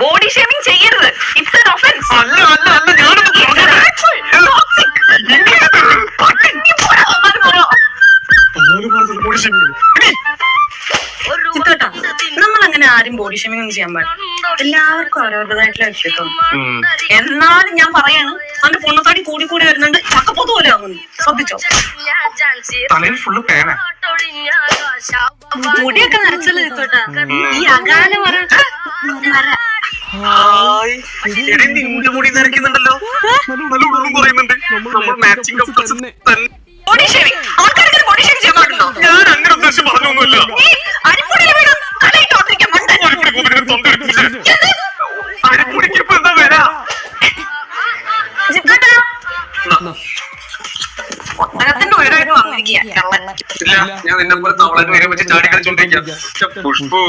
Body shaming ചെയ്യരുത്. It's an offence. അല്ല അല്ല അല്ല ഞാനത് നമ്മൾ അങ്ങനെ ആരും ബോഡി ഷേമിംഗ് ഒന്നും ചെയ്യാൻ പാടില്ല. എല്ലാവർക്കും അവരവരുടേതായിട്ടുള്ള വ്യക്തിത്വം. എന്നാലും ഞാൻ പറയാണ്, അവന്റെ പൊണ്ണത്താടി കൂടി കൂടി വരുന്നുണ്ട്. ചക്കപ്പോത്ത് പോലെ ആകുന്നു. ശ്രദ്ധിച്ചോ? തലയിൽ ഫുള്ള് പേന. മുടിയൊക്കെ നരച്ചല്ലോ ചിത്തോട്ടാ. ഈ അകാല വര നിന്റെ മുടി നരയ്ക്കുന്നുണ്ടല്ലോ. Body shaming. ആൾക്കാർക്ക് ബോഡി ഷേമിംഗ് ചെയ്യാൻ പാടുണ്ടോ? ഞാൻ അങ്ങനെ ഉദ്ദേശം പറഞ്ഞൊന്നുമില്ല. ഒട്ടകത്തിന്റെ ഉയരമായിട്ട് വന്നിരിക്കുക. ഞാൻ നിന്നെ പോലെ തവളെ നേരെ വെച്ച് ചാടി കളിച്ചോണ്ടിരിക്കാം. പുഷ്പു